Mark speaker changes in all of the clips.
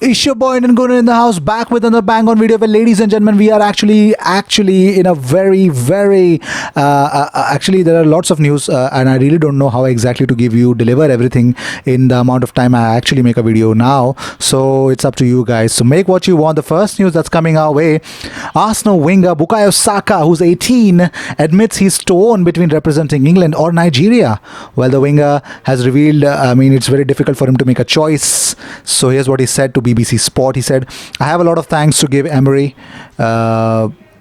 Speaker 1: It's your boy Nangunu in the house, back with another bang on video. Well, ladies and gentlemen, we are actually in a very actually there are lots of news, and I really don't know how exactly to deliver everything in the amount of time I actually make a video now. So it's up to you guys. So make what you want. The first news that's coming our way: Arsenal winger Bukayo Saka, who's 18, admits he's torn between representing England or Nigeria. Well, the winger has revealed, it's very difficult for him to make a choice. So here's what he said to BBC Sport. He said, "I have a lot of thanks to give Emery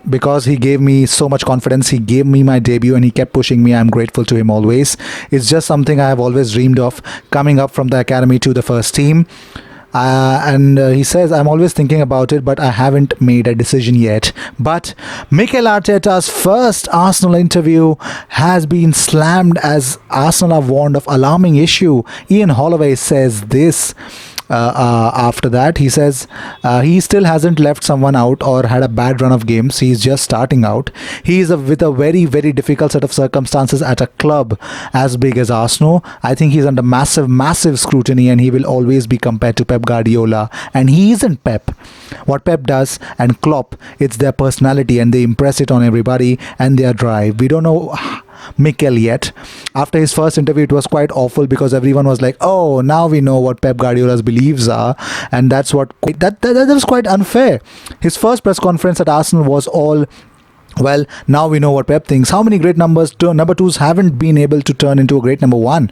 Speaker 1: because he gave me so much confidence. He gave me my debut and he kept pushing me. I'm grateful to him always. It's just something I have always dreamed of, coming up from the academy to the first team." And he says, "I'm always thinking about it, but I haven't made a decision yet." But Mikel Arteta'S first Arsenal interview has been slammed as Arsenal are warned of alarming issue. Ian Holloway says this. After that, he says he still hasn't left someone out or had a bad run of games. He's just starting out. He is with a very difficult set of circumstances at a club as big as Arsenal. I think he's under massive scrutiny, and he will always be compared to Pep Guardiola. And he isn't Pep. What Pep does and Klopp, it's their personality, and they impress it on everybody and their drive. We don't know Mikel yet. After his first interview, it was quite awful because everyone was like, "Oh, now we know what Pep Guardiola's beliefs are," and that was quite unfair. His first press conference at Arsenal was all, "Well, now we know what Pep thinks." How many great number twos haven't been able to turn into a great number one?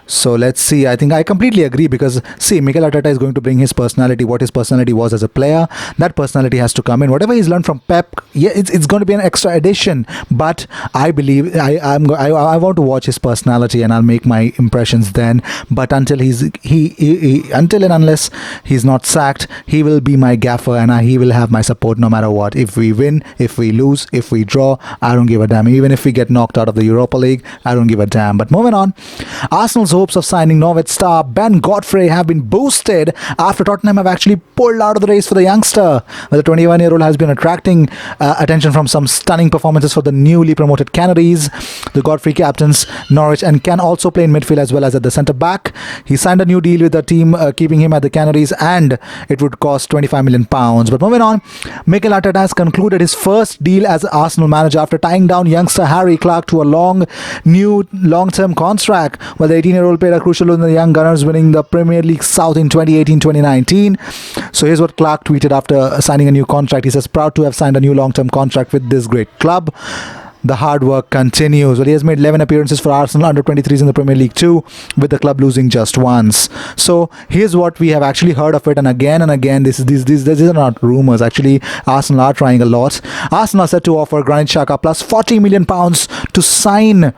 Speaker 1: So let's see. I think I completely agree because, see, Mikel Arteta is going to bring his personality, what his personality was as a player. That personality has to come in. Whatever he's learned from Pep, yeah, it's going to be an extra addition. But I believe I want to watch his personality, and I'll make my impressions then. But until unless he's not sacked, he will be my gaffer, and he will have my support no matter what. If we win, if we lose, if we draw, I don't give a damn. Even if we get knocked out of the Europa League, I don't give a damn. But moving on, Arsenal's hopes of signing Norwich star Ben Godfrey have been boosted after Tottenham have actually pulled out of the race for the youngster. The 21-year-old has been attracting attention from some stunning performances for the newly promoted Canaries. The Godfrey captains Norwich and can also play in midfield as well as at the centre back. He signed a new deal with the team, keeping him at the Canaries, and it would cost £25 million. But moving on, Mikel Arteta has concluded his first deal as Arsenal manager after tying down youngster Harry Clarke to a long-term contract. Well, the 18-year-old played a crucial role in the young Gunners winning the Premier League South in 2018-2019. So here's what Clarke tweeted after signing a new contract. He says, "Proud to have signed a new long-term contract with this great club. The hard work continues." Well, he has made 11 appearances for Arsenal under 23s in the Premier League too, with the club losing just once. So here's what we have actually heard of it, and again, these are not rumors. Actually, Arsenal are trying a lot. Arsenal are set to offer Granit Xhaka plus £40 million to sign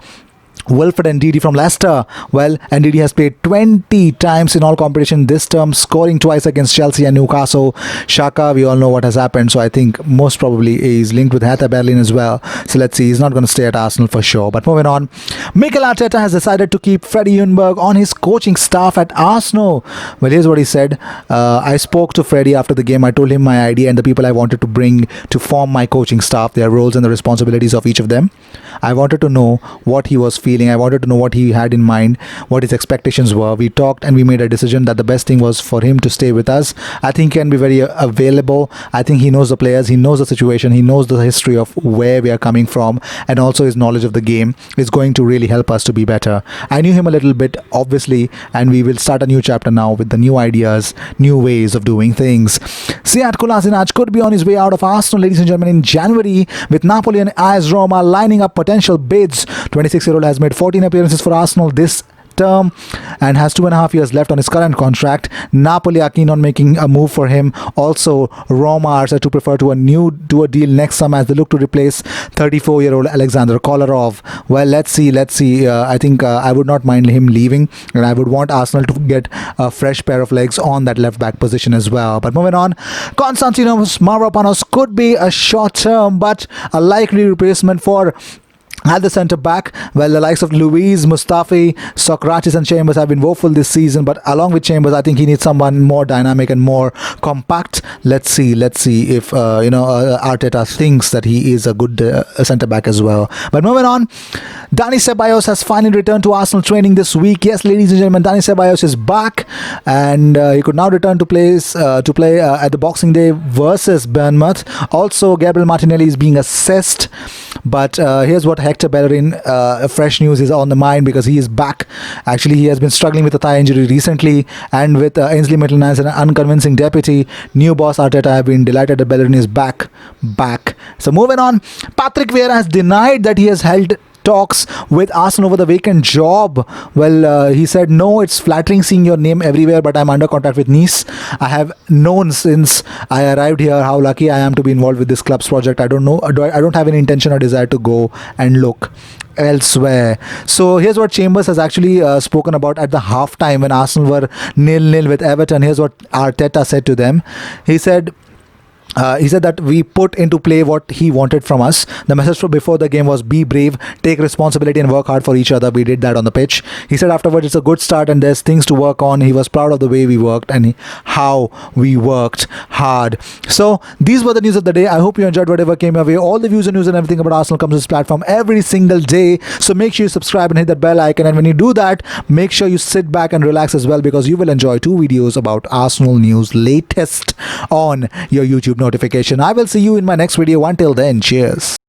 Speaker 1: Wilfred Ndidi from Leicester. Well, Ndidi has played 20 times in all competition this term, scoring twice against Chelsea and Newcastle. Xhaka, we all know what has happened, so I think most probably he's linked with Hertha Berlin as well. So let's see, he's not going to stay at Arsenal for sure. But moving on, Mikel Arteta has decided to keep Freddie Ljungberg on his coaching staff at Arsenal. Well, here's what he said. "I spoke to Freddie after the game. I told him my idea and the people I wanted to bring to form my coaching staff, their roles and the responsibilities of each of them. I wanted to know what he was feeling. I wanted to know what he had in mind, what his expectations were. We talked and we made a decision that the best thing was for him to stay with us. I think he can be very available. I think he knows the players, he knows the situation, he knows the history of where we are coming from, and also his knowledge of the game is going to really help us to be better. I knew him a little bit, obviously, and we will start a new chapter now with the new ideas, new ways of doing things." Sead Kolasinac could be on his way out of Arsenal, ladies and gentlemen, in January, with Napoli and AS Roma lining up potential bids. 26-year-old has made 14 appearances for Arsenal this term and has 2.5 years left on his current contract. Napoli are keen on making a move for him. Also, Roma are said to prefer to a deal next summer as they look to replace 34-year-old Alexander Kolarov. Well, let's see. I think I would not mind him leaving, and I would want Arsenal to get a fresh pair of legs on that left back position as well. But moving on, Konstantinos Mavropanos could be a short term but a likely replacement for At the centre back, well, the likes of Luiz, Mustafi, Socrates, and Chambers have been woeful this season. But along with Chambers, I think he needs someone more dynamic and more compact. Let's see if Arteta thinks that he is a good centre back as well. But moving on, Dani Ceballos has finally returned to Arsenal training this week. Yes, ladies and gentlemen, Dani Ceballos is back, and he could now return to play at the Boxing Day versus Bournemouth. Also, Gabriel Martinelli is being assessed. But here's what Hector Bellerin, fresh news, is on the mind, because he is back. Actually, he has been struggling with a thigh injury recently, and with Ainsley Maitland-Niles as an unconvincing deputy, new boss Arteta have been delighted that Bellerin is back. So moving on, Patrick Vieira has denied that he has held talks with Arsenal over the vacant job. Well, he said, no, it's flattering seeing your name everywhere, but I'm under contract with Nice. I have known since I arrived here how lucky I am to be involved with this club's project. I don't have any intention or desire to go and look elsewhere. So here's what Chambers has actually spoken about at the halftime when Arsenal were 0-0 with Everton. Here's what Arteta said to them. He said that we put into play what he wanted from us. The message from before the game was be brave, take responsibility, and work hard for each other. We did that on the pitch. He said afterwards it's a good start and there's things to work on. He was proud of the way we worked and how we worked hard. So these were the news of the day. I hope you enjoyed whatever came your way. All the views and news and everything about Arsenal comes to this platform every single day. So make sure you subscribe and hit that bell icon. And when you do that, make sure you sit back and relax as well, because you will enjoy 2 videos about Arsenal news latest on your YouTube notification. I will see you in my next video. Until then, cheers.